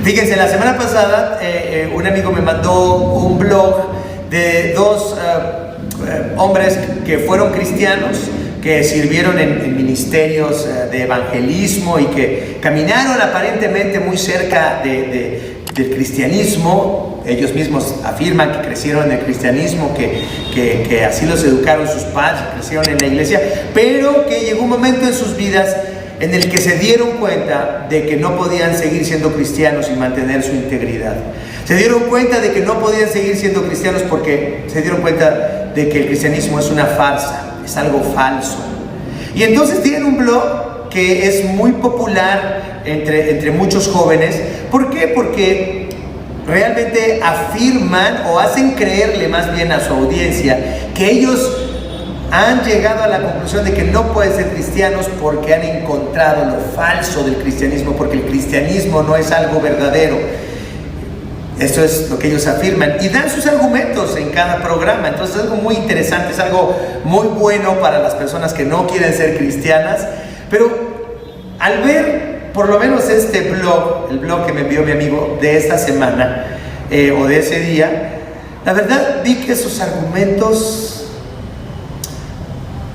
Fíjense, la semana pasada un amigo me mandó un blog de dos hombres que fueron cristianos, que sirvieron en ministerios de evangelismo y que caminaron aparentemente muy cerca del cristianismo. Ellos mismos afirman que crecieron en el cristianismo, que así los educaron sus padres, crecieron en la iglesia, pero que llegó un momento en sus vidas en el que se dieron cuenta de que no podían seguir siendo cristianos y mantener su integridad. Se dieron cuenta de que no podían seguir siendo cristianos porque se dieron cuenta de que el cristianismo es una farsa, es algo falso. Y entonces tienen un blog que es muy popular entre muchos jóvenes. ¿Por qué? Porque realmente afirman o hacen creerle más bien a su audiencia que ellos han llegado a la conclusión de que no pueden ser cristianos porque han encontrado lo falso del cristianismo, porque el cristianismo no es algo verdadero. Esto es lo que ellos afirman y dan sus argumentos en cada programa. Entonces es algo muy interesante, es algo muy bueno para las personas que no quieren ser cristianas. Pero al ver por lo menos este blog, el blog que me envió mi amigo de esta semana o de ese día, la verdad vi que sus argumentos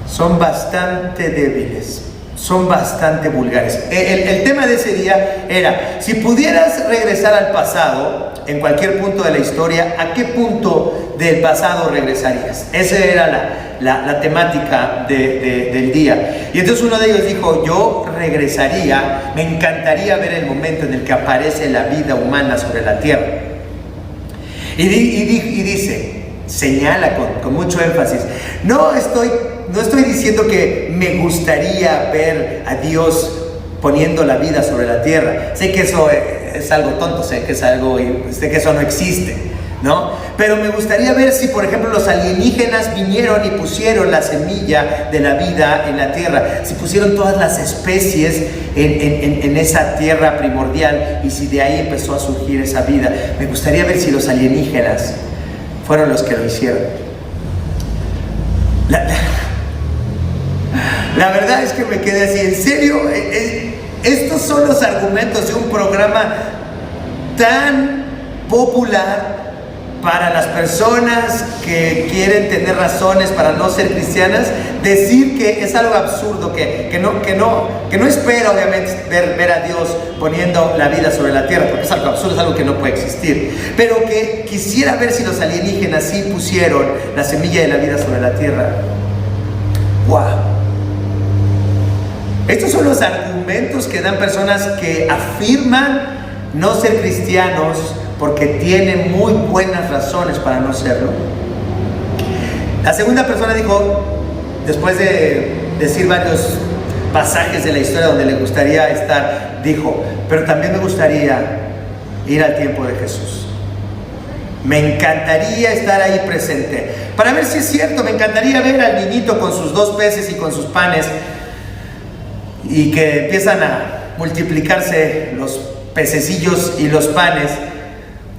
son bastante débiles, son bastante vulgares. El tema de ese día era: si pudieras regresar al pasado, en cualquier punto de la historia, ¿a qué punto del pasado regresarías? Esa era la temática del día. Y entonces uno de ellos dijo: yo regresaría, me encantaría ver el momento en el que aparece la vida humana sobre la tierra. Y dice, señala con mucho énfasis: no estoy diciendo que me gustaría ver a Dios poniendo la vida sobre la tierra. Sé que eso es algo tonto, sé que eso no existe, ¿no? Pero me gustaría ver si, por ejemplo, los alienígenas vinieron y pusieron la semilla de la vida en la tierra, si pusieron todas las especies en esa tierra primordial y si de ahí empezó a surgir esa vida. Me gustaría ver si los alienígenas fueron los que lo hicieron. La verdad es que me quedé así, ¿en serio? Estos son los argumentos de un programa tan popular para las personas que quieren tener razones para no ser cristianas. Decir que es algo absurdo, que no espera obviamente ver a Dios poniendo la vida sobre la tierra, porque es algo absurdo, es algo que no puede existir, pero que quisiera ver si los alienígenas sí pusieron la semilla de la vida sobre la tierra. ¡Wow! Estos son los argumentos que dan personas que afirman no ser cristianos porque tienen muy buenas razones para no serlo. La segunda persona dijo, después de decir varios pasajes de la historia donde le gustaría estar, dijo: pero también me gustaría ir al tiempo de Jesús. Me encantaría estar ahí presente para ver si es cierto. Me encantaría ver al niñito con sus 2 peces y con sus panes, y que empiezan a multiplicarse los pececillos y los panes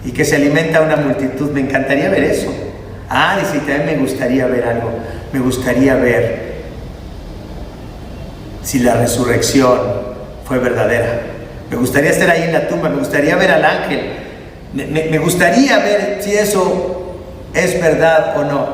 y que se alimenta una multitud. Me encantaría ver eso. Dice, también me gustaría ver algo. Me gustaría ver si la resurrección fue verdadera. Me gustaría estar ahí en la tumba. Me gustaría ver al ángel. Me gustaría ver si eso es verdad o no.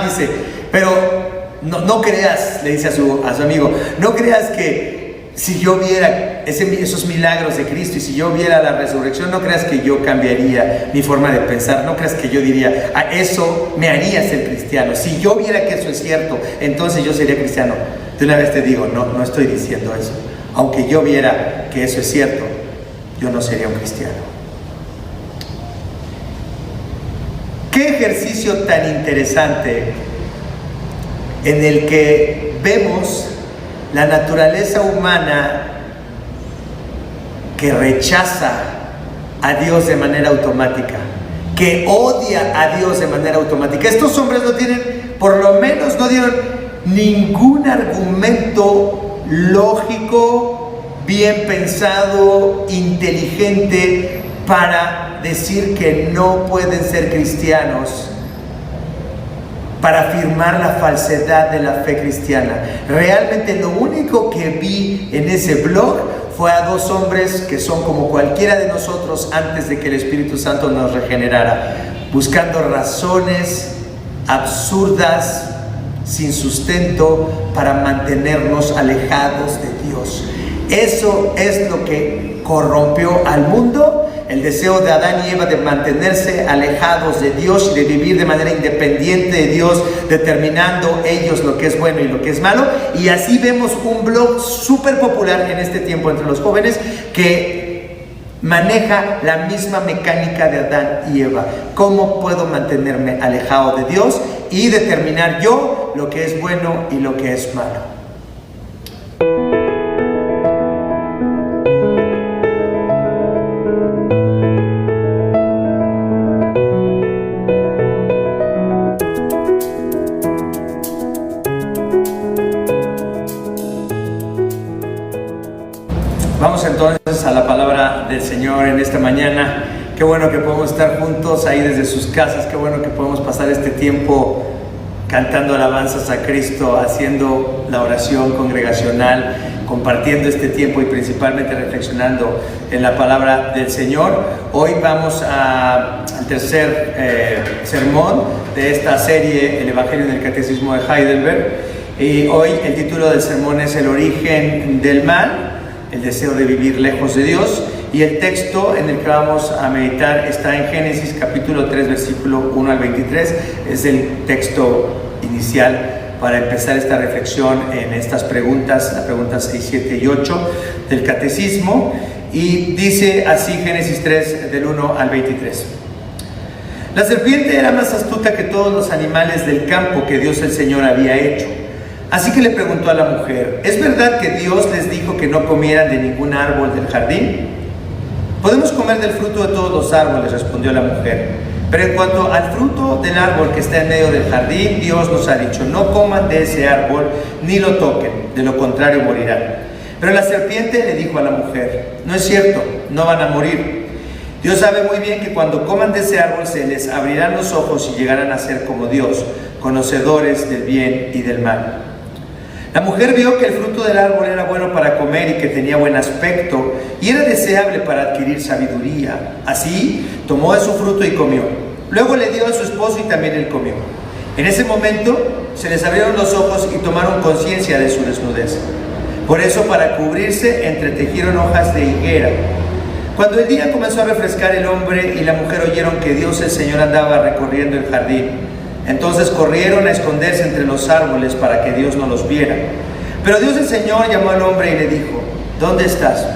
Dice, pero no creas, le dice a su amigo, no creas que si yo viera esos milagros de Cristo y si yo viera la resurrección, no creas que yo cambiaría mi forma de pensar, no creas que yo diría, eso me haría ser cristiano. Si yo viera que eso es cierto, entonces yo sería cristiano. De una vez te digo, no estoy diciendo eso. Aunque yo viera que eso es cierto, yo no sería un cristiano. Qué ejercicio tan interesante en el que vemos la naturaleza humana que rechaza a Dios de manera automática, que odia a Dios de manera automática. Estos hombres no tienen, por lo menos no dieron ningún argumento lógico, bien pensado, inteligente para decir que no pueden ser cristianos, para afirmar la falsedad de la fe cristiana. Realmente lo único que vi en ese blog fue a dos hombres que son como cualquiera de nosotros antes de que el Espíritu Santo nos regenerara, buscando razones absurdas, sin sustento, para mantenernos alejados de Dios. Eso es lo que corrompió al mundo, el deseo de Adán y Eva de mantenerse alejados de Dios y de vivir de manera independiente de Dios, determinando ellos lo que es bueno y lo que es malo. Y así vemos un blog súper popular en este tiempo entre los jóvenes que maneja la misma mecánica de Adán y Eva. ¿Cómo puedo mantenerme alejado de Dios y determinar yo lo que es bueno y lo que es malo? Vamos entonces a la palabra del Señor en esta mañana. Qué bueno que podemos estar juntos ahí desde sus casas. Qué bueno que podemos pasar este tiempo cantando alabanzas a Cristo, haciendo la oración congregacional, compartiendo este tiempo y principalmente reflexionando en la palabra del Señor. Hoy vamos al tercer sermón de esta serie, el Evangelio del Catecismo de Heidelberg. Y hoy el título del sermón es El origen del mal, el deseo de vivir lejos de Dios, y el texto en el que vamos a meditar está en Génesis capítulo 3 versículo 1 al 23. Es el texto inicial para empezar esta reflexión en estas preguntas, las preguntas 6, 7 y 8 del Catecismo, y dice así Génesis 3 del 1 al 23. La serpiente era más astuta que todos los animales del campo que Dios el Señor había hecho. Así que le preguntó a la mujer: ¿es verdad que Dios les dijo que no comieran de ningún árbol del jardín? Podemos comer del fruto de todos los árboles, respondió la mujer. Pero en cuanto al fruto del árbol que está en medio del jardín, Dios nos ha dicho: no coman de ese árbol ni lo toquen, de lo contrario morirán. Pero la serpiente le dijo a la mujer: no es cierto, no van a morir. Dios sabe muy bien que cuando coman de ese árbol se les abrirán los ojos y llegarán a ser como Dios, conocedores del bien y del mal. La mujer vio que el fruto del árbol era bueno para comer y que tenía buen aspecto y era deseable para adquirir sabiduría. Así tomó de su fruto y comió. Luego le dio a su esposo y también él comió. En ese momento se les abrieron los ojos y tomaron conciencia de su desnudez. Por eso, para cubrirse, entretejieron hojas de higuera. Cuando el día comenzó a refrescar, el hombre y la mujer oyeron que Dios el Señor andaba recorriendo el jardín. Entonces corrieron a esconderse entre los árboles para que Dios no los viera. Pero Dios el Señor llamó al hombre y le dijo: ¿dónde estás?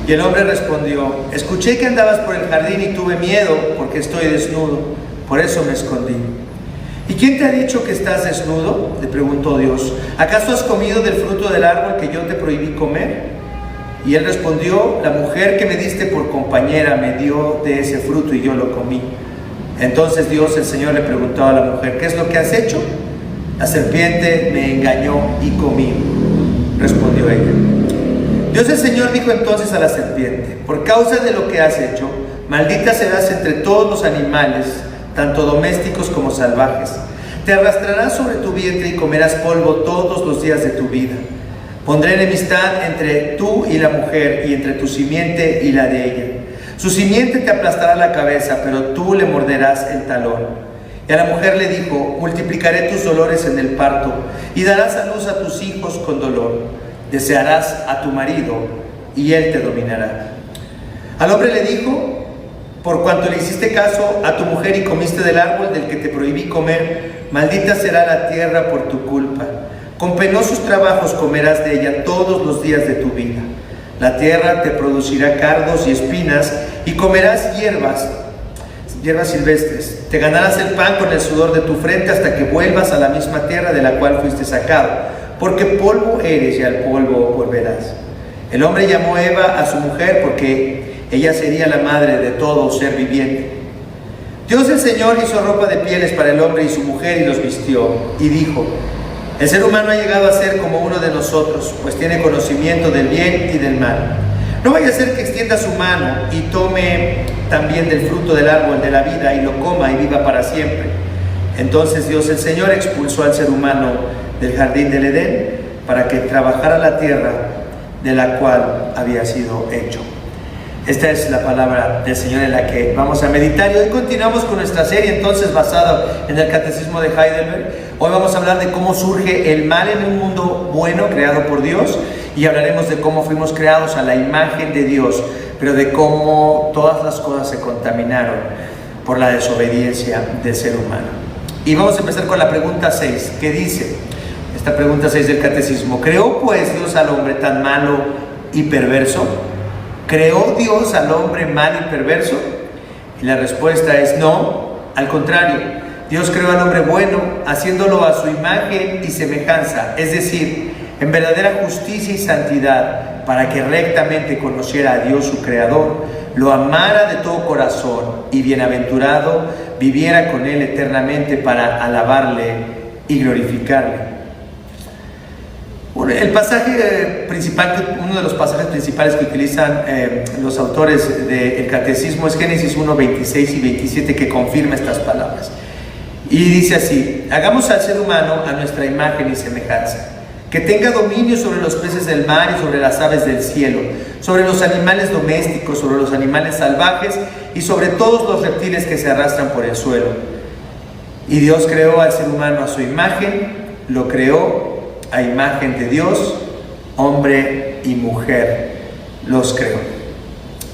Y el hombre respondió: escuché que andabas por el jardín y tuve miedo porque estoy desnudo, por eso me escondí. ¿Y quién te ha dicho que estás desnudo?, le preguntó Dios. ¿Acaso has comido del fruto del árbol que yo te prohibí comer? Y él respondió: la mujer que me diste por compañera me dio de ese fruto y yo lo comí. Entonces Dios el Señor le preguntó a la mujer: ¿qué es lo que has hecho? La serpiente me engañó y comí, respondió ella. Dios el Señor dijo entonces a la serpiente: por causa de lo que has hecho, maldita serás entre todos los animales, tanto domésticos como salvajes. Te arrastrarás sobre tu vientre y comerás polvo todos los días de tu vida. Pondré enemistad entre tú y la mujer, y entre tu simiente y la de ella. Su simiente te aplastará la cabeza, pero tú le morderás el talón. Y a la mujer le dijo: multiplicaré tus dolores en el parto, y darás a luz a tus hijos con dolor. Desearás a tu marido, y él te dominará. Al hombre le dijo: por cuanto le hiciste caso a tu mujer y comiste del árbol del que te prohibí comer, maldita será la tierra por tu culpa. Con penosos trabajos comerás de ella todos los días de tu vida. La tierra te producirá cardos y espinas, y comerás hierbas silvestres. Te ganarás el pan con el sudor de tu frente hasta que vuelvas a la misma tierra de la cual fuiste sacado, porque polvo eres y al polvo volverás. El hombre llamó Eva a su mujer porque ella sería la madre de todo ser viviente. Dios el Señor hizo ropa de pieles para el hombre y su mujer y los vistió, y dijo: el ser humano ha llegado a ser como uno de nosotros, pues tiene conocimiento del bien y del mal. No vaya a ser que extienda su mano y tome también del fruto del árbol de la vida y lo coma y viva para siempre. Entonces Dios el Señor expulsó al ser humano del jardín del Edén para que trabajara la tierra de la cual había sido hecho. Esta es la palabra del Señor en la que vamos a meditar, y hoy continuamos con nuestra serie entonces basada en el Catecismo de Heidelberg. Hoy vamos a hablar de cómo surge el mal en un mundo bueno creado por Dios, y hablaremos de cómo fuimos creados a la imagen de Dios, pero de cómo todas las cosas se contaminaron por la desobediencia del ser humano. Y vamos a empezar con la pregunta 6, que dice, esta pregunta 6 del Catecismo: ¿creó pues Dios al hombre tan malo y perverso? ¿Creó Dios al hombre mal y perverso? Y la respuesta es no, al contrario. Dios creó al hombre bueno, haciéndolo a su imagen y semejanza, es decir, en verdadera justicia y santidad, para que rectamente conociera a Dios su Creador, lo amara de todo corazón y bienaventurado viviera con Él eternamente para alabarle y glorificarle. El pasaje principal, uno de los pasajes principales que utilizan los autores del Catecismo es Génesis 1, 26 y 27, que confirma estas palabras. Y dice así: hagamos al ser humano a nuestra imagen y semejanza, que tenga dominio sobre los peces del mar y sobre las aves del cielo, sobre los animales domésticos, sobre los animales salvajes y sobre todos los reptiles que se arrastran por el suelo. Y Dios creó al ser humano a su imagen, lo creó a imagen de Dios, hombre y mujer los creó.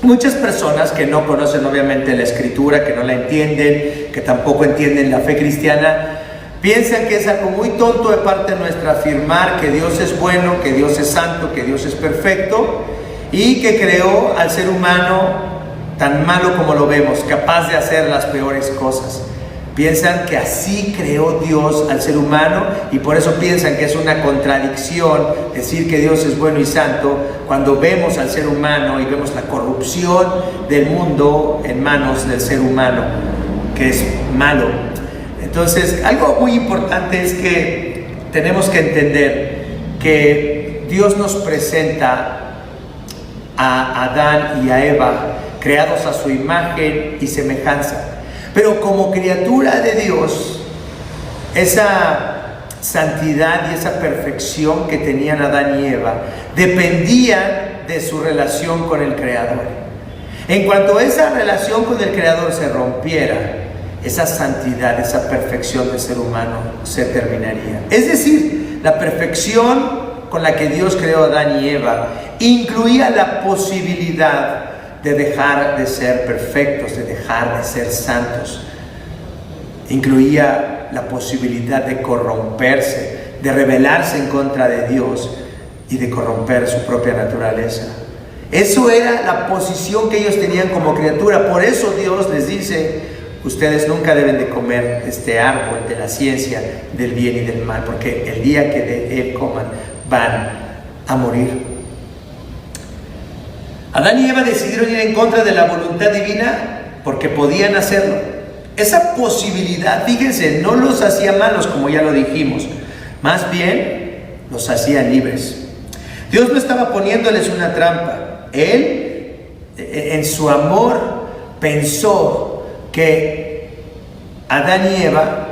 Muchas personas que no conocen obviamente la Escritura, que no la entienden, que tampoco entienden la fe cristiana, piensan que es algo muy tonto de parte nuestra afirmar que Dios es bueno, que Dios es santo, que Dios es perfecto, y que creó al ser humano tan malo como lo vemos, capaz de hacer las peores cosas. Piensan que así creó Dios al ser humano, y por eso piensan que es una contradicción decir que Dios es bueno y santo cuando vemos al ser humano y vemos la corrupción del mundo en manos del ser humano, que es malo. Entonces, algo muy importante es que tenemos que entender que Dios nos presenta a Adán y a Eva creados a su imagen y semejanza. Pero como criatura de Dios, esa santidad y esa perfección que tenían Adán y Eva dependían de su relación con el Creador. En cuanto esa relación con el Creador se rompiera, esa santidad, esa perfección del ser humano se terminaría. Es decir, la perfección con la que Dios creó a Adán y Eva incluía la posibilidad de dejar de ser perfectos, de dejar de ser santos. Incluía la posibilidad de corromperse, de rebelarse en contra de Dios y de corromper su propia naturaleza. Eso era la posición que ellos tenían como criatura. Por eso Dios les dice: ustedes nunca deben de comer este árbol de la ciencia del bien y del mal, porque el día que de él coman van a morir. Adán y Eva decidieron ir en contra de la voluntad divina porque podían hacerlo. Esa posibilidad, fíjense, no los hacía malos, como ya lo dijimos, más bien los hacía libres. Dios no estaba poniéndoles una trampa. Él, en su amor, pensó que Adán y Eva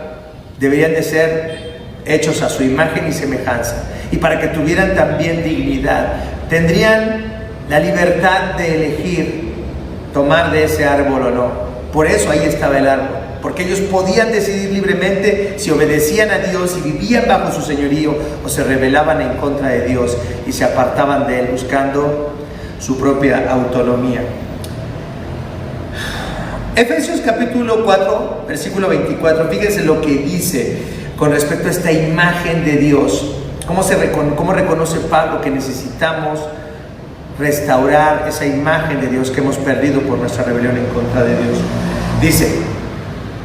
deberían de ser hechos a su imagen y semejanza, y para que tuvieran también dignidad, tendrían la libertad de elegir tomar de ese árbol o no. Por eso ahí estaba el árbol, porque ellos podían decidir libremente si obedecían a Dios y vivían bajo su señorío, o se rebelaban en contra de Dios y se apartaban de Él buscando su propia autonomía. Efesios capítulo 4, versículo 24, fíjense lo que dice con respecto a esta imagen de Dios. Cómo reconoce Pablo que necesitamos restaurar esa imagen de Dios que hemos perdido por nuestra rebelión en contra de Dios. Dice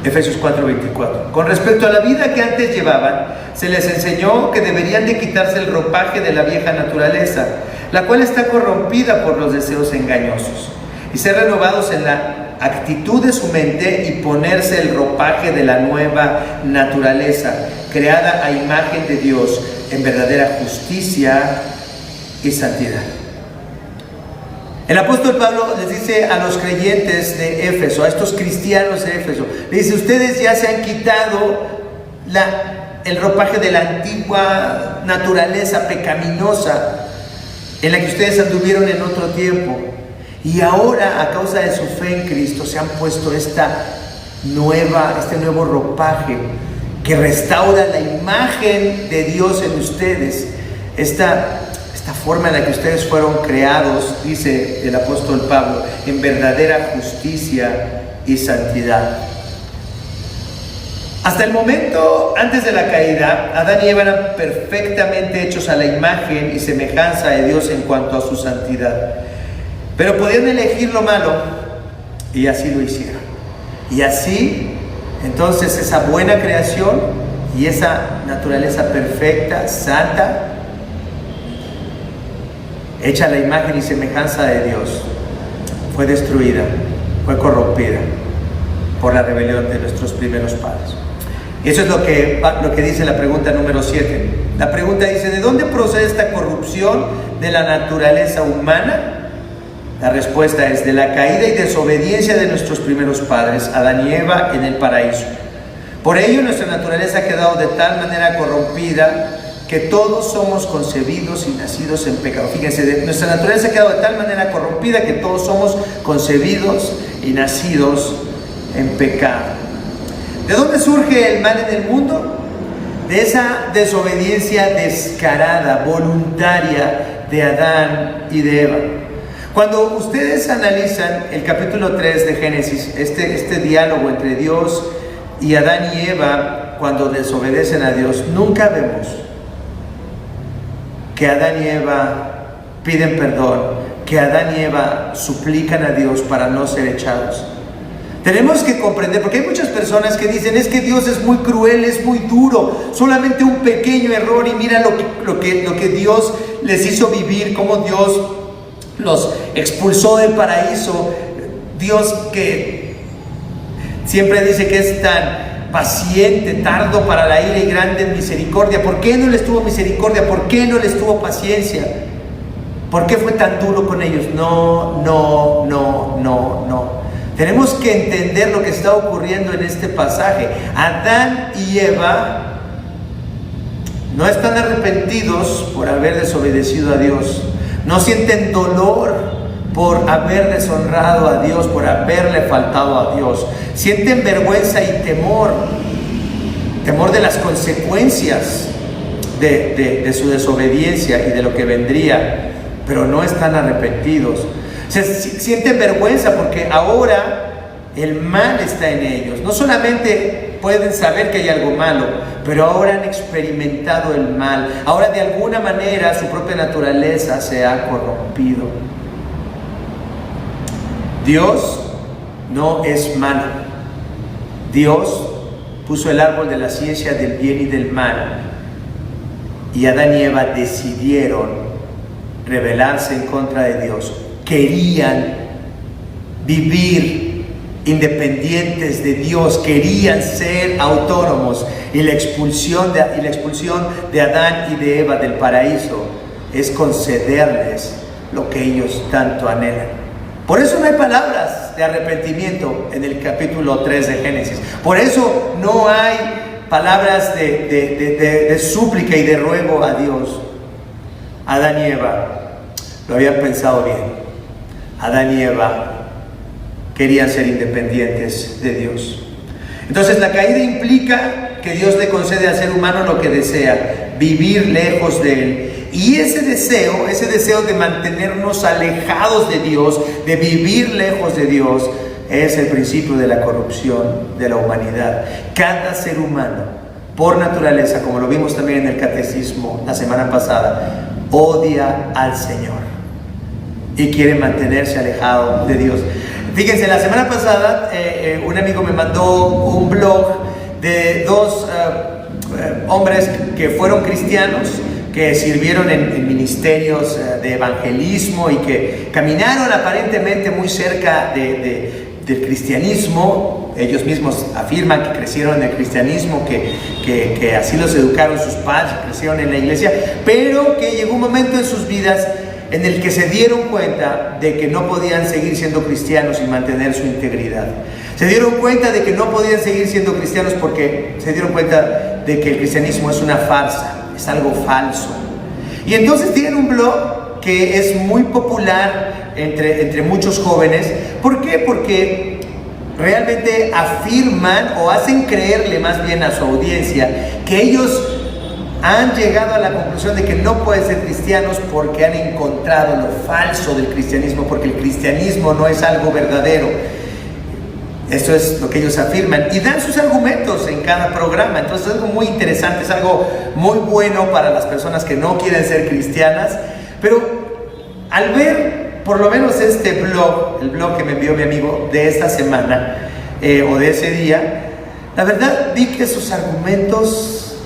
Efesios 4:24: con respecto a la vida que antes llevaban, se les enseñó que deberían de quitarse el ropaje de la vieja naturaleza, la cual está corrompida por los deseos engañosos, y ser renovados en la actitud de su mente y ponerse el ropaje de la nueva naturaleza, creada a imagen de Dios en verdadera justicia y santidad. El apóstol Pablo les dice a los creyentes de Éfeso, a estos cristianos de Éfeso, le dice: ustedes ya se han quitado el ropaje de la antigua naturaleza pecaminosa en la que ustedes anduvieron en otro tiempo. Y ahora, a causa de su fe en Cristo, se han puesto este nuevo ropaje que restaura la imagen de Dios en ustedes. Esta forma en la que ustedes fueron creados, dice el apóstol Pablo, en verdadera justicia y santidad. Hasta el momento, antes de la caída, Adán y Eva eran perfectamente hechos a la imagen y semejanza de Dios en cuanto a su santidad. Pero podían elegir lo malo y así lo hicieron. Y así, entonces, esa buena creación y esa naturaleza perfecta, santa, hecha a la imagen y semejanza de Dios, fue destruida, fue corrompida por la rebelión de nuestros primeros padres. Y eso es lo que dice la pregunta número 7. La pregunta dice: ¿de dónde procede esta corrupción de la naturaleza humana? La respuesta es: de la caída y desobediencia de nuestros primeros padres, Adán y Eva, en el paraíso. Por ello nuestra naturaleza ha quedado de tal manera corrompida que todos somos concebidos y nacidos en pecado. Fíjense, nuestra naturaleza ha quedado de tal manera corrompida que todos somos concebidos y nacidos en pecado. ¿De dónde surge el mal en el mundo? De esa desobediencia descarada, voluntaria de Adán y de Eva. Cuando ustedes analizan el capítulo 3 de Génesis, este diálogo entre Dios y Adán y Eva, cuando desobedecen a Dios, nunca vemos que Adán y Eva piden perdón, que Adán y Eva suplican a Dios para no ser echados. Tenemos que comprender, porque hay muchas personas que dicen: es que Dios es muy cruel, es muy duro, solamente un pequeño error y mira lo que Dios les hizo vivir, cómo Dios los expulsó del paraíso. Dios que siempre dice que es tan paciente, tardo para la ira y grande en misericordia. ¿Por qué no les tuvo misericordia? ¿Por qué no les tuvo paciencia? ¿Por qué fue tan duro con ellos? No. Tenemos que entender lo que está ocurriendo en este pasaje. Adán y Eva no están arrepentidos por haber desobedecido a Dios. No sienten dolor por haber deshonrado a Dios, por haberle faltado a Dios. Sienten vergüenza y temor de las consecuencias de su desobediencia y de lo que vendría, pero no están arrepentidos. Sienten vergüenza porque ahora el mal está en ellos. No solamente pueden saber que hay algo malo, pero ahora han experimentado el mal. Ahora de alguna manera su propia naturaleza se ha corrompido. Dios no es malo. Dios puso el árbol de la ciencia del bien y del mal, y Adán y Eva decidieron rebelarse en contra de Dios. Querían vivir independientes de Dios, querían ser autónomos, y la expulsión de Adán y de Eva del paraíso es concederles lo que ellos tanto anhelan. Por eso no hay palabras de arrepentimiento en el capítulo 3 de Génesis. Por eso no hay palabras de súplica y de ruego a Dios. Adán y Eva lo habían pensado bien. Adán y Eva querían ser independientes de Dios. Entonces la caída implica que Dios le concede al ser humano lo que desea: vivir lejos de Él. Y ese deseo de mantenernos alejados de Dios, de vivir lejos de Dios, es el principio de la corrupción de la humanidad. Cada ser humano, por naturaleza, como lo vimos también en el catecismo la semana pasada, odia al Señor y quiere mantenerse alejado de Dios. Fíjense, la semana pasada un amigo me mandó un blog de dos hombres que fueron cristianos, que sirvieron en ministerios de evangelismo y que caminaron aparentemente muy cerca del cristianismo. Ellos mismos afirman que crecieron en el cristianismo, que así los educaron sus padres, crecieron en la iglesia, pero que llegó un momento en sus vidas en el que se dieron cuenta de que no podían seguir siendo cristianos y mantener su integridad. Se dieron cuenta de que no podían seguir siendo cristianos porque se dieron cuenta de que el cristianismo es una farsa, es algo falso. Y entonces tienen un blog que es muy popular entre muchos jóvenes. ¿Por qué? Porque realmente afirman o hacen creerle más bien a su audiencia que ellos han llegado a la conclusión de que no pueden ser cristianos porque han encontrado lo falso del cristianismo, porque el cristianismo no es algo verdadero. Esto es lo que ellos afirman y dan sus argumentos en cada programa. Entonces es algo muy interesante, es algo muy bueno para las personas que no quieren ser cristianas. Pero al ver por lo menos este blog, el blog que me envió mi amigo de esta semana o de ese día, la verdad vi que sus argumentos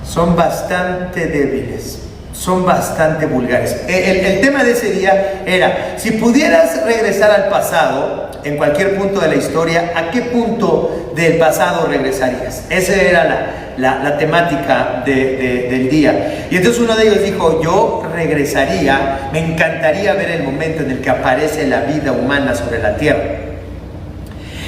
son bastante débiles, son bastante vulgares. El tema de ese día era: si pudieras regresar al pasado, en cualquier punto de la historia, ¿a qué punto del pasado regresarías? Esa era la temática del día. Y entonces uno de ellos dijo: yo regresaría, me encantaría ver el momento en el que aparece la vida humana sobre la tierra.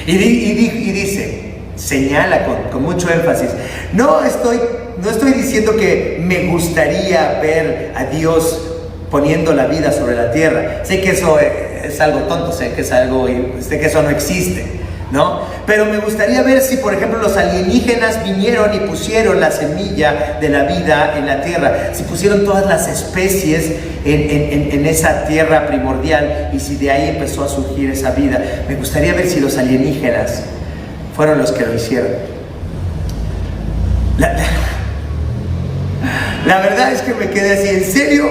Y dice, señala con mucho énfasis: no estoy diciendo que me gustaría ver a Dios poniendo la vida sobre la tierra. Sé que eso es algo tonto, sé que eso no existe, ¿no? Pero me gustaría ver si, por ejemplo, los alienígenas vinieron y pusieron la semilla de la vida en la tierra, si pusieron todas las especies en esa tierra primordial y si de ahí empezó a surgir esa vida. Me gustaría ver si los alienígenas fueron los que lo hicieron. La verdad es que me quedé así, ¿en serio?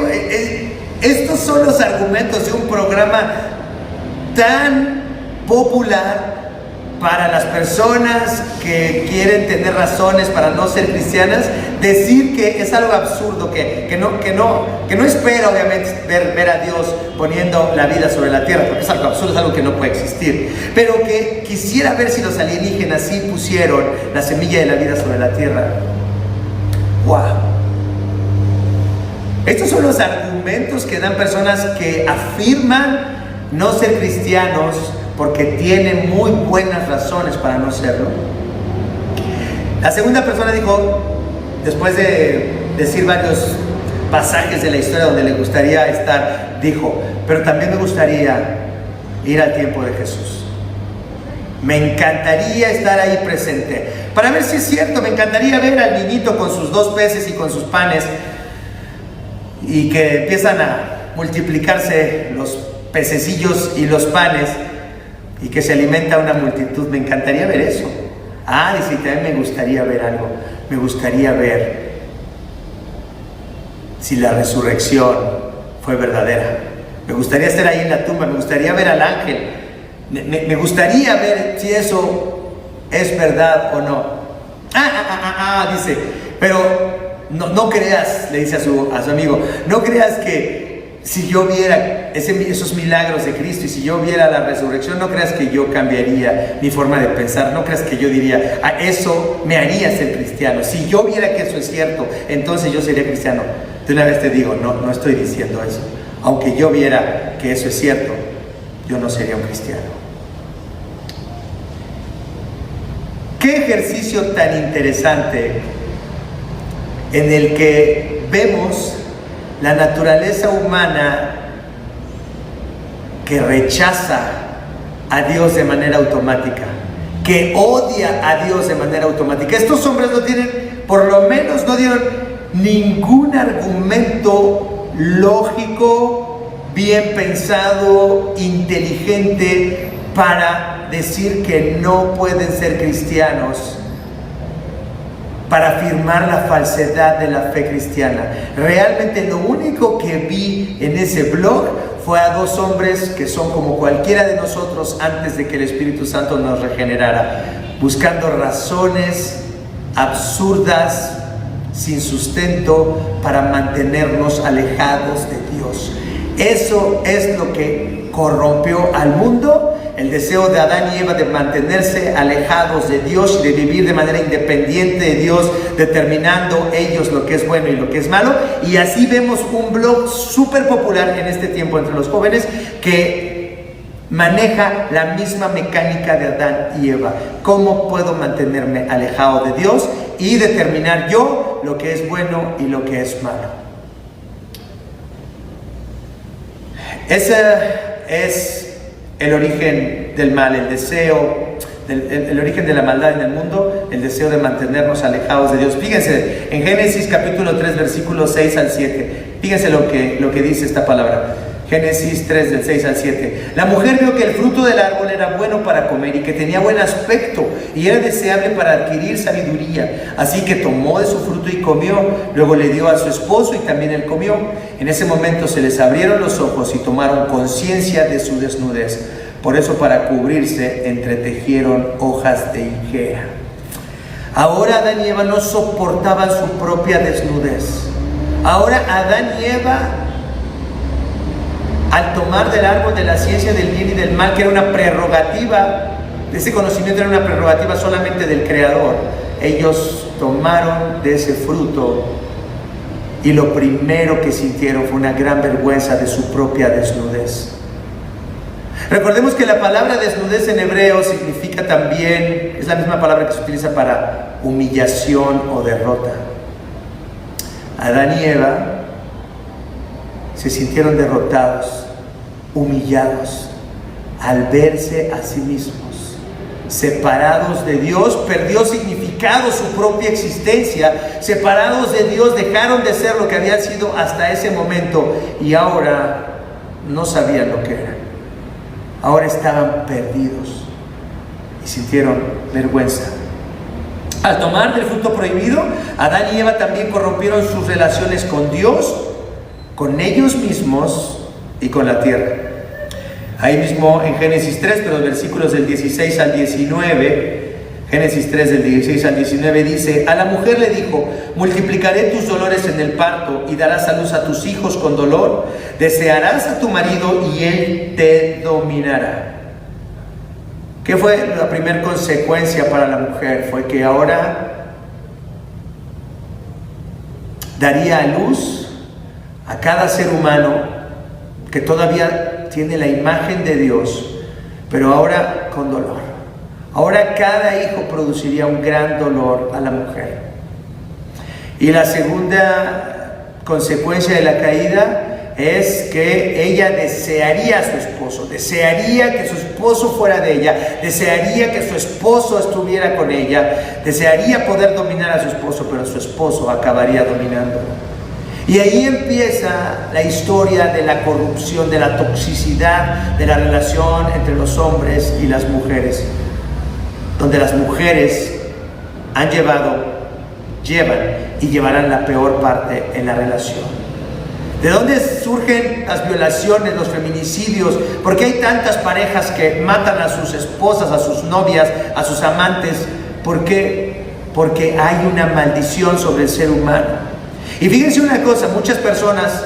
Estos son los argumentos de un programa tan popular para las personas que quieren tener razones para no ser cristianas. Decir que es algo absurdo, que no espera obviamente ver a Dios poniendo la vida sobre la tierra, porque es algo absurdo, es algo que no puede existir, pero que quisiera ver si los alienígenas sí pusieron la semilla de la vida sobre la tierra. ¡Wow! Estos son los argumentos que dan personas que afirman no ser cristianos porque tienen muy buenas razones para no serlo. La segunda persona dijo, después de decir varios pasajes de la historia donde le gustaría estar, dijo: pero también me gustaría ir al tiempo de Jesús. Me encantaría estar ahí presente para ver si es cierto. Me encantaría ver al niñito con sus 2 peces y con sus panes, y que empiezan a multiplicarse los pececillos y los panes y que se alimenta una multitud. Me encantaría ver eso. Dice, también me gustaría ver algo. Me gustaría ver si la resurrección fue verdadera. Me gustaría estar ahí en la tumba. Me gustaría ver al ángel. Me gustaría ver si eso es verdad o no. Dice, pero no creas, le dice a su amigo, no creas que si yo viera esos milagros de Cristo y si yo viera la resurrección, no creas que yo cambiaría mi forma de pensar, no creas que yo diría, eso me haría ser cristiano. Si yo viera que eso es cierto, entonces yo sería cristiano. De una vez te digo, no estoy diciendo eso. Aunque yo viera que eso es cierto, yo no sería un cristiano. Qué ejercicio tan interesante en el que vemos la naturaleza humana que rechaza a Dios de manera automática, que odia a Dios de manera automática. Estos hombres no tienen, por lo menos no dieron ningún argumento lógico, bien pensado, inteligente para decir que no pueden ser cristianos, para afirmar la falsedad de la fe cristiana. Realmente lo único que vi en ese blog fue a 2 hombres que son como cualquiera de nosotros antes de que el Espíritu Santo nos regenerara, buscando razones absurdas, sin sustento, para mantenernos alejados de Dios. Eso es lo que corrompió al mundo. El deseo de Adán y Eva de mantenerse alejados de Dios y de vivir de manera independiente de Dios, determinando ellos lo que es bueno y lo que es malo. Y así vemos un blog súper popular en este tiempo entre los jóvenes que maneja la misma mecánica de Adán y Eva. ¿Cómo puedo mantenerme alejado de Dios y determinar yo lo que es bueno y lo que es malo? Ese es el origen del mal, el deseo, el origen de la maldad en el mundo, el deseo de mantenernos alejados de Dios. Fíjense, en Génesis capítulo 3, versículos 6 al 7, fíjense lo que dice esta palabra. Génesis 3, del 6 al 7. La mujer vio que el fruto del árbol era bueno para comer y que tenía buen aspecto y era deseable para adquirir sabiduría. Así que tomó de su fruto y comió. Luego le dio a su esposo y también él comió. En ese momento se les abrieron los ojos y tomaron conciencia de su desnudez. Por eso, para cubrirse, entretejieron hojas de higuera. Ahora Adán y Eva no soportaban su propia desnudez. Ahora Adán y Eva, al tomar del árbol de la ciencia del bien y del mal, que era una prerrogativa, ese conocimiento era una prerrogativa solamente del Creador, ellos tomaron de ese fruto y lo primero que sintieron fue una gran vergüenza de su propia desnudez. Recordemos que la palabra desnudez en hebreo significa también, es la misma palabra que se utiliza para humillación o derrota. Adán y Eva se sintieron derrotados, humillados, al verse a sí mismos, separados de Dios. Perdió significado su propia existencia. Separados de Dios, dejaron de ser lo que habían sido hasta ese momento y ahora no sabían lo que eran. Ahora estaban perdidos y sintieron vergüenza. Al tomar del fruto prohibido, Adán y Eva también corrompieron sus relaciones con Dios, con ellos mismos y con la tierra. Ahí mismo en Génesis 3, pero versículos del 16 al 19, Génesis 3 del 16 al 19 dice: a la mujer le dijo: multiplicaré tus dolores en el parto y darás a luz a tus hijos con dolor. Desearás a tu marido y él te dominará. ¿Qué fue la primera consecuencia para la mujer? Fue que ahora daría a luz a cada ser humano que todavía tiene la imagen de Dios, pero ahora con dolor. Ahora cada hijo produciría un gran dolor a la mujer. Y la segunda consecuencia de la caída es que ella desearía a su esposo, desearía que su esposo fuera de ella, desearía que su esposo estuviera con ella, desearía poder dominar a su esposo, pero su esposo acabaría dominándolo. Y ahí empieza la historia de la corrupción, de la toxicidad de la relación entre los hombres y las mujeres, donde las mujeres llevan y llevarán la peor parte en la relación. ¿De dónde surgen las violaciones, los feminicidios? ¿Por qué hay tantas parejas que matan a sus esposas, a sus novias, a sus amantes? ¿Por qué? Porque hay una maldición sobre el ser humano. Y fíjense una cosa, muchas personas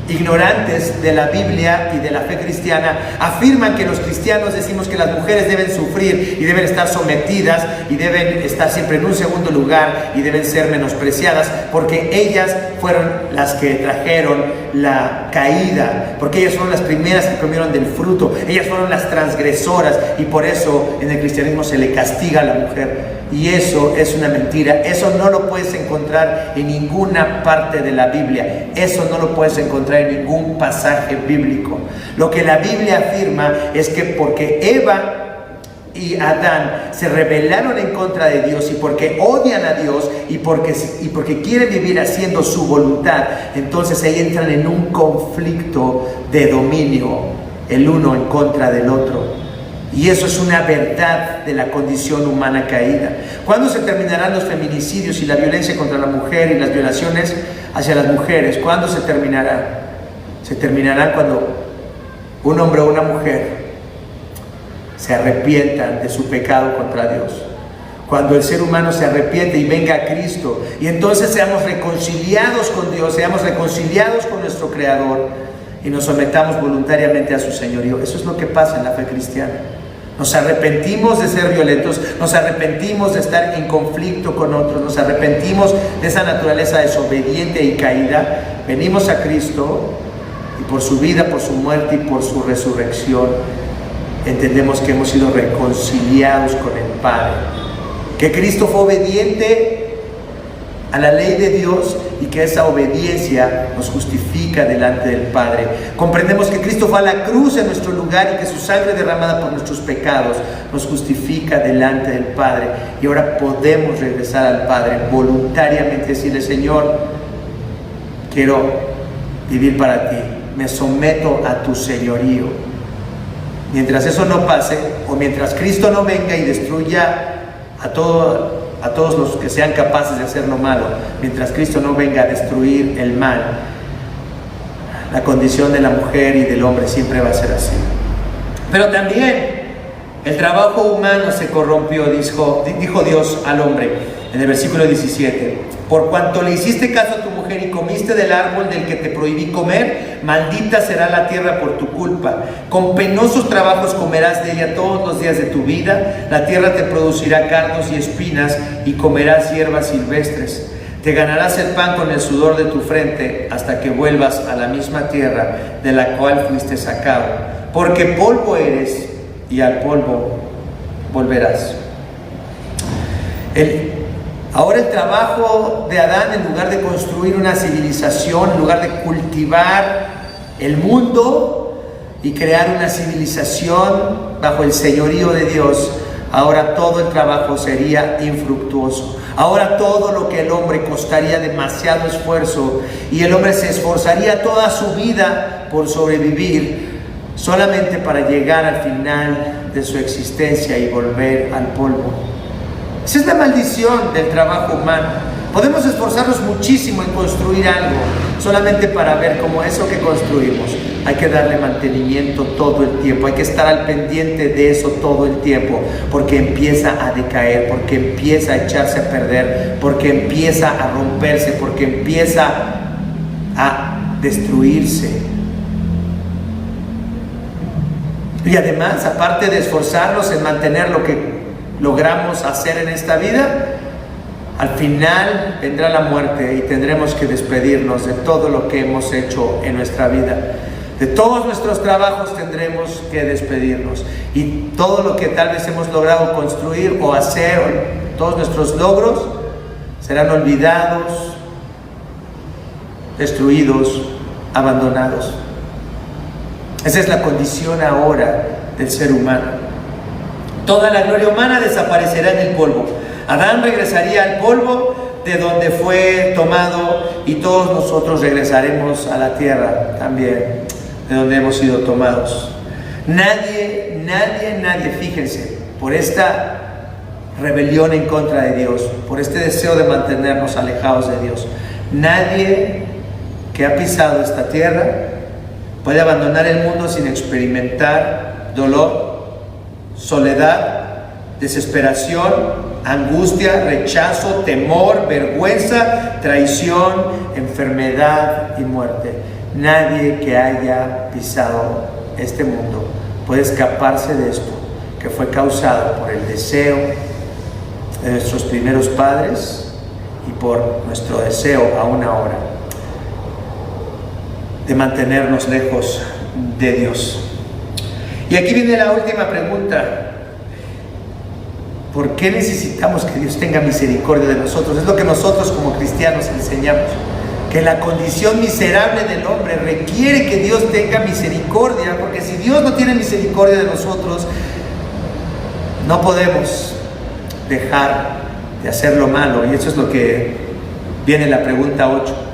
ignorantes de la Biblia y de la fe cristiana afirman que los cristianos decimos que las mujeres deben sufrir y deben estar sometidas y deben estar siempre en un segundo lugar y deben ser menospreciadas porque ellas fueron las que trajeron la caída, porque ellas fueron las primeras que comieron del fruto, ellas fueron las transgresoras y por eso en el cristianismo se le castiga a la mujer. Y eso es una mentira. Eso no lo puedes encontrar en ninguna parte de la Biblia. Eso no lo puedes encontrar en ningún pasaje bíblico. Lo que la Biblia afirma es que porque Eva y Adán se rebelaron en contra de Dios y porque odian a Dios y porque quieren vivir haciendo su voluntad, entonces ahí entran en un conflicto de dominio, el uno en contra del otro. Y eso es una verdad de la condición humana caída. ¿Cuándo se terminarán los feminicidios y la violencia contra la mujer y las violaciones hacia las mujeres? ¿Cuándo se terminarán? Se terminarán cuando un hombre o una mujer se arrepientan de su pecado contra Dios. Cuando el ser humano se arrepiente y venga a Cristo y entonces seamos reconciliados con Dios, seamos reconciliados con nuestro Creador y nos sometamos voluntariamente a su señorío. Eso es lo que pasa en la fe cristiana. Nos arrepentimos de ser violentos, nos arrepentimos de estar en conflicto con otros, nos arrepentimos de esa naturaleza desobediente y caída. Venimos a Cristo y por su vida, por su muerte y por su resurrección entendemos que hemos sido reconciliados con el Padre, que Cristo fue obediente a la ley de Dios y que esa obediencia nos justifica delante del Padre. Comprendemos que Cristo fue a la cruz en nuestro lugar y que su sangre derramada por nuestros pecados nos justifica delante del Padre. Y ahora podemos regresar al Padre voluntariamente, decirle: Señor, quiero vivir para ti, me someto a tu señorío. Mientras eso no pase, o mientras Cristo no venga y destruya a todos los que sean capaces de hacer lo malo, mientras Cristo no venga a destruir el mal, la condición de la mujer y del hombre siempre va a ser así. Pero también el trabajo humano se corrompió, dijo Dios al hombre en el versículo 17: por cuanto le hiciste caso a tu mujer y comiste del árbol del que te prohibí comer, maldita será la tierra por tu culpa. Con penosos trabajos comerás de ella todos los días de tu vida. La tierra te producirá cardos y espinas y comerás hierbas silvestres. Te ganarás el pan con el sudor de tu frente hasta que vuelvas a la misma tierra de la cual fuiste sacado. Porque polvo eres y al polvo volverás. Ahora el trabajo de Adán, en lugar de construir una civilización, en lugar de cultivar el mundo y crear una civilización bajo el señorío de Dios, ahora todo el trabajo sería infructuoso. Ahora todo lo que el hombre costaría demasiado esfuerzo y el hombre se esforzaría toda su vida por sobrevivir, solamente para llegar al final de su existencia y volver al polvo. Esa es la maldición del trabajo humano. Podemos esforzarnos muchísimo en construir algo, solamente para ver cómo eso que construimos hay que darle mantenimiento todo el tiempo, hay que estar al pendiente de eso todo el tiempo, porque empieza a decaer, porque empieza a echarse a perder, porque empieza a romperse, porque empieza a destruirse. Y además, aparte de esforzarnos en mantener lo que logramos hacer en esta vida, al final vendrá la muerte y tendremos que despedirnos de todo lo que hemos hecho en nuestra vida. De todos nuestros trabajos tendremos que despedirnos, y todo lo que tal vez hemos logrado construir o hacer, todos nuestros logros serán olvidados, destruidos, abandonados. Esa es la condición ahora del ser humano. Toda la gloria humana desaparecerá en el polvo. Adán regresaría al polvo de donde fue tomado, y todos nosotros regresaremos a la tierra también, de donde hemos sido tomados. Nadie, fíjense, por esta rebelión en contra de Dios, por este deseo de mantenernos alejados de Dios, nadie que ha pisado esta tierra puede abandonar el mundo sin experimentar dolor, soledad, desesperación, angustia, rechazo, temor, vergüenza, traición, enfermedad y muerte. Nadie que haya pisado este mundo puede escaparse de esto, que fue causado por el deseo de nuestros primeros padres y por nuestro deseo aún ahora de mantenernos lejos de Dios. Y aquí viene la última pregunta: ¿por qué necesitamos que Dios tenga misericordia de nosotros? Es lo que nosotros como cristianos enseñamos, que la condición miserable del hombre requiere que Dios tenga misericordia, porque si Dios no tiene misericordia de nosotros, no podemos dejar de hacer lo malo. Y eso es lo que viene en la pregunta 8.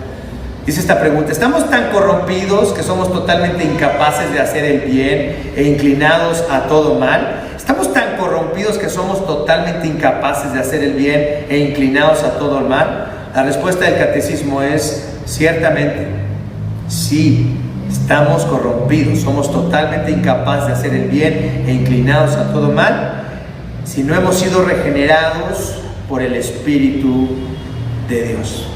Dice esta pregunta: ¿estamos tan corrompidos que somos totalmente incapaces de hacer el bien e inclinados a todo mal? ¿Estamos tan corrompidos que somos totalmente incapaces de hacer el bien e inclinados a todo el mal? La respuesta del catecismo es: ciertamente, sí, estamos corrompidos, somos totalmente incapaces de hacer el bien e inclinados a todo mal, si no hemos sido regenerados por el Espíritu de Dios.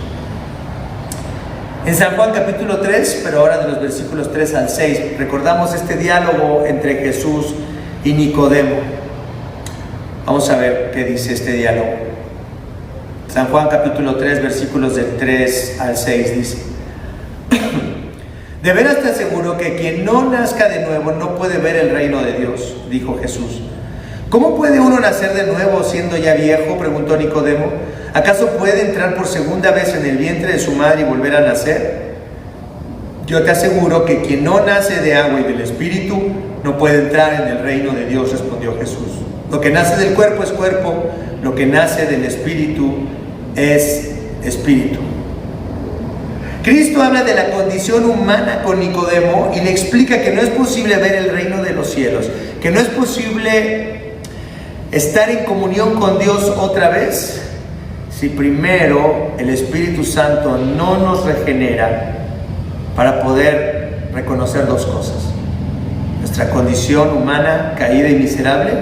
En San Juan capítulo 3, pero ahora de los versículos 3 al 6, recordamos este diálogo entre Jesús y Nicodemo. Vamos a ver qué dice este diálogo. San Juan capítulo 3, versículos del 3 al 6 dice: de veras te aseguro que quien no nazca de nuevo no puede ver el reino de Dios, dijo Jesús. ¿Cómo puede uno nacer de nuevo siendo ya viejo?, preguntó Nicodemo. ¿Acaso puede entrar por segunda vez en el vientre de su madre y volver a nacer? Yo te aseguro que quien no nace de agua y del Espíritu no puede entrar en el reino de Dios, respondió Jesús. Lo que nace del cuerpo es cuerpo, lo que nace del Espíritu es espíritu. Cristo habla de la condición humana con Nicodemo y le explica que no es posible ver el reino de los cielos, que no es posible estar en comunión con Dios otra vez si primero el Espíritu Santo no nos regenera para poder reconocer dos cosas: nuestra condición humana caída y miserable,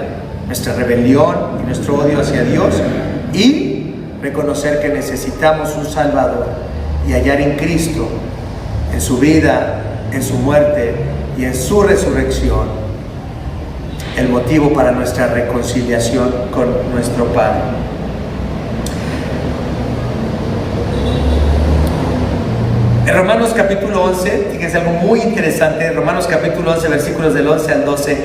nuestra rebelión y nuestro odio hacia Dios, y reconocer que necesitamos un Salvador y hallar en Cristo, en su vida, en su muerte y en su resurrección, el motivo para nuestra reconciliación con nuestro Padre. En Romanos capítulo 11, fíjense algo muy interesante, Romanos capítulo 11, versículos del 11 al 12,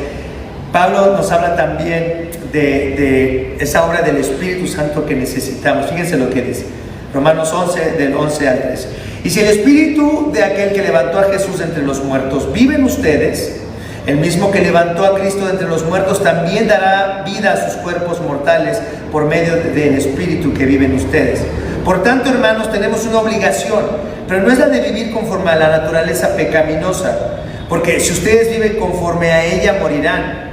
Pablo nos habla también de esa obra del Espíritu Santo que necesitamos. Fíjense lo que dice, Romanos 11, del 11 al 13. Y si el Espíritu de aquel que levantó a Jesús entre los muertos vive en ustedes, el mismo que levantó a Cristo de entre los muertos también dará vida a sus cuerpos mortales por medio del Espíritu que vive en ustedes. Por tanto, hermanos, tenemos una obligación, pero no es la de vivir conforme a la naturaleza pecaminosa, porque si ustedes viven conforme a ella, morirán.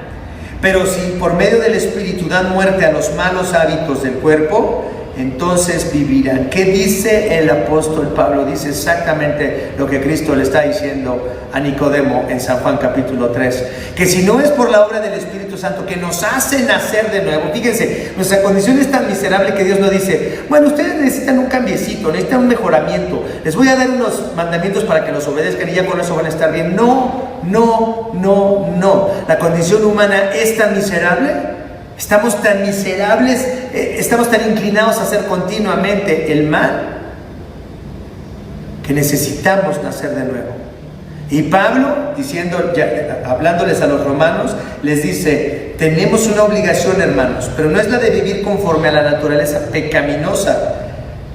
Pero si por medio del Espíritu dan muerte a los malos hábitos del cuerpo, entonces vivirán. ¿Qué dice el apóstol Pablo? Dice exactamente lo que Cristo le está diciendo a Nicodemo en San Juan capítulo 3, que si no es por la obra del Espíritu Santo que nos hace nacer de nuevo, fíjense, nuestra condición es tan miserable que Dios no dice, bueno, ustedes necesitan un cambiecito, necesitan un mejoramiento, les voy a dar unos mandamientos para que los obedezcan y ya con eso van a estar bien. No, no, no, no. La condición humana es tan miserable, estamos tan miserables, estamos tan inclinados a hacer continuamente el mal, que necesitamos nacer de nuevo. Y Pablo, diciendo, hablándoles a los romanos, les dice, tenemos una obligación, hermanos, pero no es la de vivir conforme a la naturaleza pecaminosa,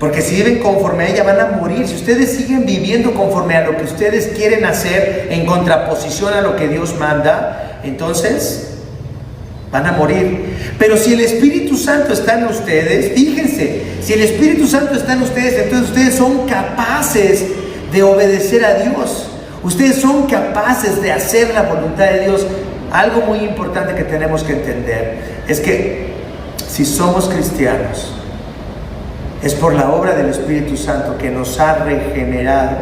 porque si viven conforme a ella van a morir. Si ustedes siguen viviendo conforme a lo que ustedes quieren hacer, en contraposición a lo que Dios manda, entonces van a morir. Pero si el Espíritu Santo está en ustedes, fíjense, si el Espíritu Santo está en ustedes, entonces ustedes son capaces de obedecer a Dios. Ustedes son capaces de hacer la voluntad de Dios. Algo muy importante que tenemos que entender es que si somos cristianos, es por la obra del Espíritu Santo que nos ha regenerado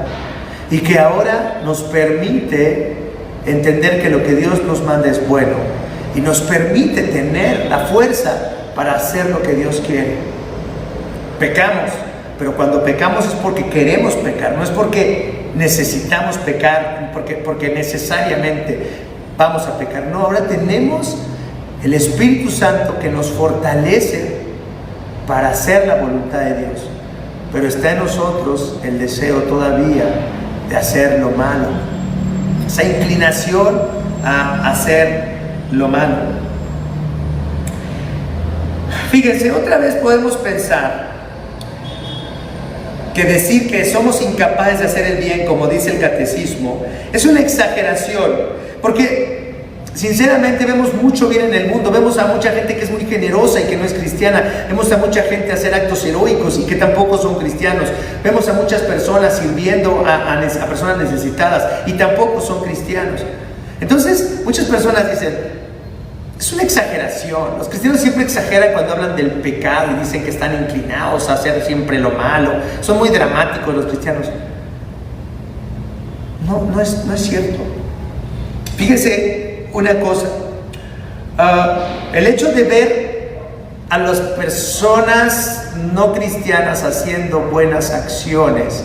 y que ahora nos permite entender que lo que Dios nos manda es bueno y nos permite tener la fuerza para hacer lo que Dios quiere. Pecamos, pero cuando pecamos es porque queremos pecar, no es porque necesitamos pecar, porque necesariamente vamos a pecar. No, ahora tenemos el Espíritu Santo que nos fortalece para hacer la voluntad de Dios, pero está en nosotros el deseo todavía de hacer lo malo, esa inclinación a hacer lo malo. Fíjense, otra vez podemos pensar que decir que somos incapaces de hacer el bien, como dice el catecismo, es una exageración, porque sinceramente vemos mucho bien en el mundo, vemos a mucha gente que es muy generosa y que no es cristiana, vemos a mucha gente hacer actos heroicos y que tampoco son cristianos, vemos a muchas personas sirviendo a personas necesitadas y tampoco son cristianos. Entonces muchas personas dicen, es una exageración. Los cristianos siempre exageran cuando hablan del pecado y dicen que están inclinados a hacer siempre lo malo, son muy dramáticos los cristianos. No es cierto. Fíjense una cosa, el hecho de ver a las personas no cristianas haciendo buenas acciones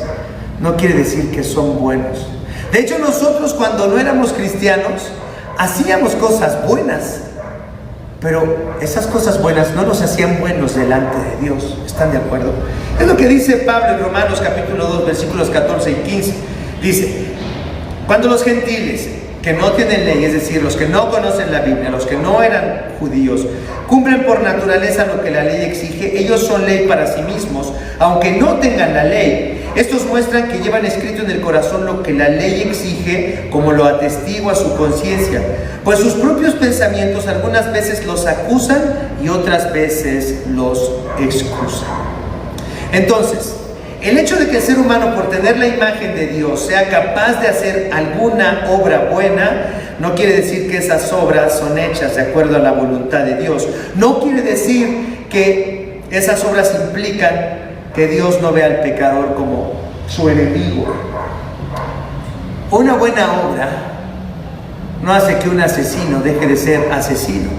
no quiere decir que son buenos. De hecho, nosotros cuando no éramos cristianos hacíamos cosas buenas, pero esas cosas buenas no nos hacían buenos delante de Dios. ¿Están de acuerdo? Es lo que dice Pablo en Romanos capítulo 2 versículos 14 y 15. Dice, cuando los gentiles que no tienen ley, es decir, los que no conocen la Biblia, los que no eran judíos, cumplen por naturaleza lo que la ley exige. Ellos son ley para sí mismos, aunque no tengan la ley. Estos muestran que llevan escrito en el corazón lo que la ley exige, como lo atestigua su conciencia, pues sus propios pensamientos algunas veces los acusan y otras veces los excusan. Entonces, el hecho de que el ser humano, por tener la imagen de Dios, sea capaz de hacer alguna obra buena, no quiere decir que esas obras son hechas de acuerdo a la voluntad de Dios. No quiere decir que esas obras implican que Dios no vea al pecador como su enemigo. Una buena obra no hace que un asesino deje de ser asesino.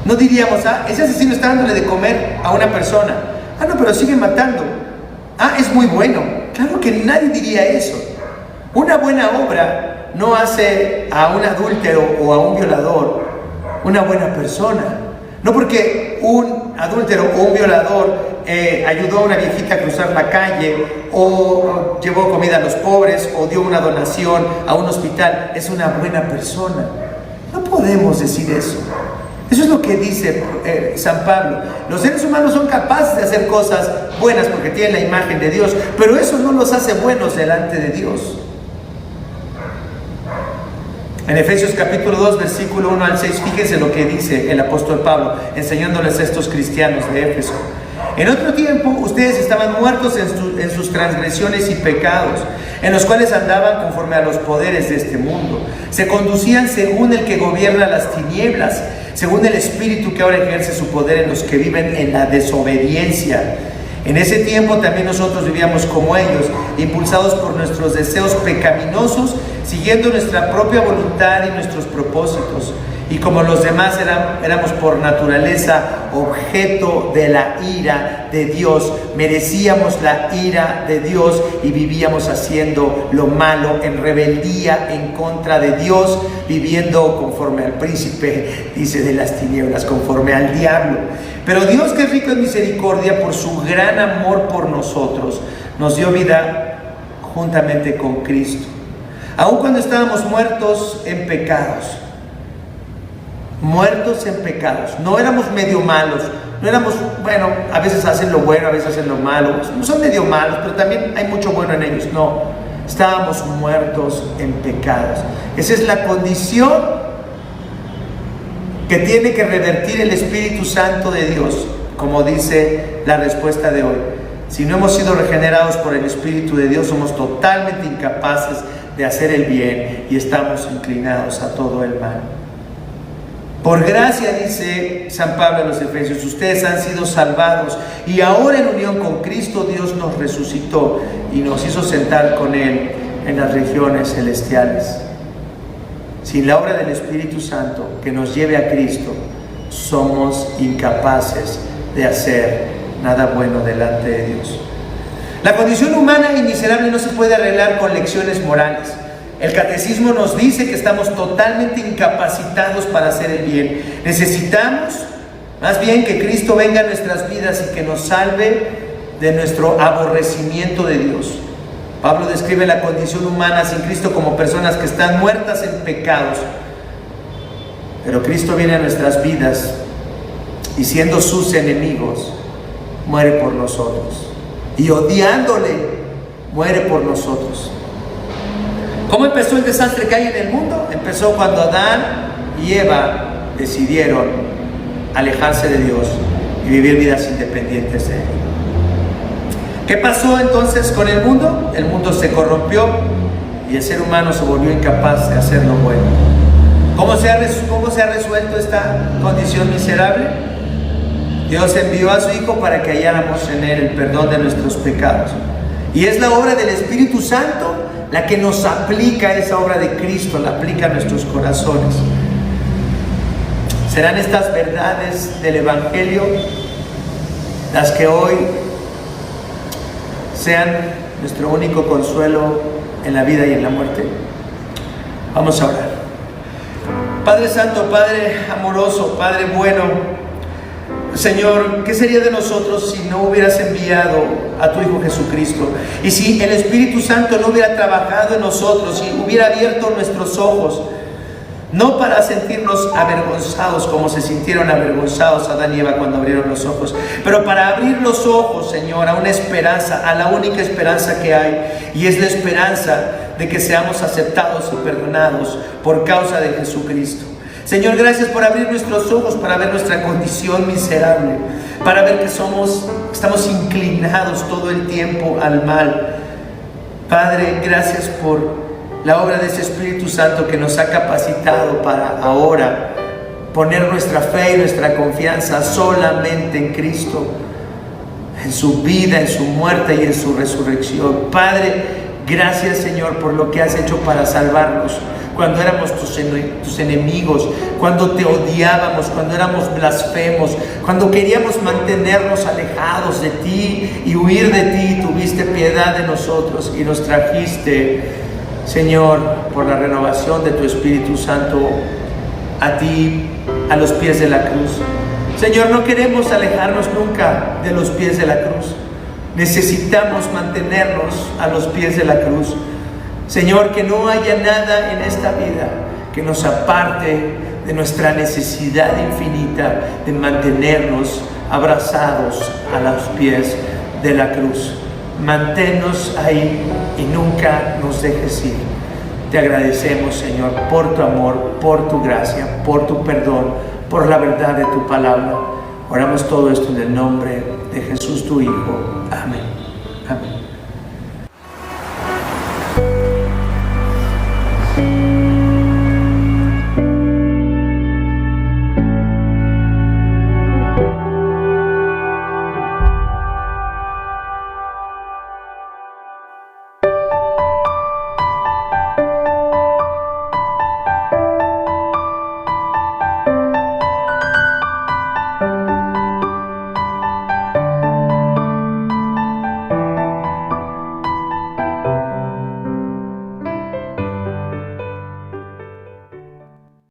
No diríamos, ese asesino está dándole de comer a una persona. No, pero sigue matando. Es muy bueno. Claro que nadie diría eso. Una buena obra no hace a un adúltero o a un violador una buena persona. No porque un adúltero o un violador ayudó a una viejita a cruzar la calle, o llevó comida a los pobres, o dio una donación a un hospital, es una buena persona. No podemos decir eso. Eso es lo que dice San Pablo. Los seres humanos son capaces de hacer cosas buenas porque tienen la imagen de Dios, pero eso no los hace buenos delante de Dios. En Efesios capítulo 2, versículo 1 al 6, fíjense lo que dice el apóstol Pablo, enseñándoles a estos cristianos de Éfeso. En otro tiempo, ustedes estaban muertos en sus transgresiones y pecados, en los cuales andaban conforme a los poderes de este mundo. Se conducían según el que gobierna las tinieblas, según el espíritu que ahora ejerce su poder en los que viven en la desobediencia. En ese tiempo también nosotros vivíamos como ellos, impulsados por nuestros deseos pecaminosos, siguiendo nuestra propia voluntad y nuestros propósitos. Y como los demás éramos por naturaleza objeto de la ira de Dios, merecíamos la ira de Dios y vivíamos haciendo lo malo en rebeldía en contra de Dios, viviendo conforme al príncipe, dice, de las tinieblas, conforme al diablo. Pero Dios, que es rico en misericordia, por su gran amor por nosotros, nos dio vida juntamente con Cristo, aun cuando estábamos muertos en pecados. Muertos en pecados. No éramos medio malos, no éramos, bueno, a veces hacen lo bueno, a veces hacen lo malo, son medio malos, pero también hay mucho bueno en ellos. No, estábamos muertos en pecados. Esa es la condición que tiene que revertir el Espíritu Santo de Dios, como dice la respuesta de hoy. Si no hemos sido regenerados por el Espíritu de Dios, somos totalmente incapaces de hacer el bien y estamos inclinados a todo el mal. Por gracia, dice San Pablo a los Efesios, ustedes han sido salvados y ahora en unión con Cristo Dios nos resucitó y nos hizo sentar con Él en las regiones celestiales. Sin la obra del Espíritu Santo que nos lleve a Cristo, somos incapaces de hacer nada bueno delante de Dios. La condición humana y miserable no se puede arreglar con lecciones morales. El catecismo nos dice que estamos totalmente incapacitados para hacer el bien. Necesitamos, más bien, que Cristo venga a nuestras vidas y que nos salve de nuestro aborrecimiento de Dios. Pablo describe la condición humana sin Cristo como personas que están muertas en pecados. Pero Cristo viene a nuestras vidas y, siendo sus enemigos, muere por nosotros. Y odiándole, muere por nosotros. ¿Cómo empezó el desastre que hay en el mundo? Empezó cuando Adán y Eva decidieron alejarse de Dios y vivir vidas independientes de Él. ¿Qué pasó entonces con el mundo? El mundo se corrompió y el ser humano se volvió incapaz de hacer lo bueno. ¿Cómo se ha resuelto esta condición miserable? Dios envió a su Hijo para que halláramos en Él el perdón de nuestros pecados. Y es la obra del Espíritu Santo la que nos aplica esa obra de Cristo, la aplica a nuestros corazones. ¿Serán estas verdades del Evangelio las que hoy sean nuestro único consuelo en la vida y en la muerte? Vamos a orar. Padre Santo, Padre amoroso, Padre bueno, Señor, ¿qué sería de nosotros si no hubieras enviado a tu Hijo Jesucristo? Y si el Espíritu Santo no hubiera trabajado en nosotros, si hubiera abierto nuestros ojos No para sentirnos avergonzados como se sintieron avergonzados Adán y Eva cuando abrieron los ojos, pero para abrir los ojos, Señor, a una esperanza, a la única esperanza que hay, y es la esperanza de que seamos aceptados y perdonados por causa de Jesucristo. Señor, gracias por abrir nuestros ojos para ver nuestra condición miserable, para ver que estamos inclinados todo el tiempo al mal. Padre, gracias por la obra de ese Espíritu Santo que nos ha capacitado para ahora poner nuestra fe y nuestra confianza solamente en Cristo, en su vida, en su muerte y en su resurrección. Padre, gracias, Señor, por lo que has hecho para salvarnos cuando éramos tus enemigos, cuando te odiábamos, cuando éramos blasfemos, cuando queríamos mantenernos alejados de ti y huir de ti. Tuviste piedad de nosotros y nos trajiste, Señor, por la renovación de tu Espíritu Santo, a ti, a los pies de la cruz. Señor, no queremos alejarnos nunca de los pies de la cruz. Necesitamos mantenernos a los pies de la cruz. Señor, que no haya nada en esta vida que nos aparte de nuestra necesidad infinita de mantenernos abrazados a los pies de la cruz. Manténnos ahí y nunca nos dejes ir. Te agradecemos, Señor, por tu amor, por tu gracia, por tu perdón, por la verdad de tu palabra. Oramos todo esto en el nombre de Jesús, tu Hijo. Amén. Amén.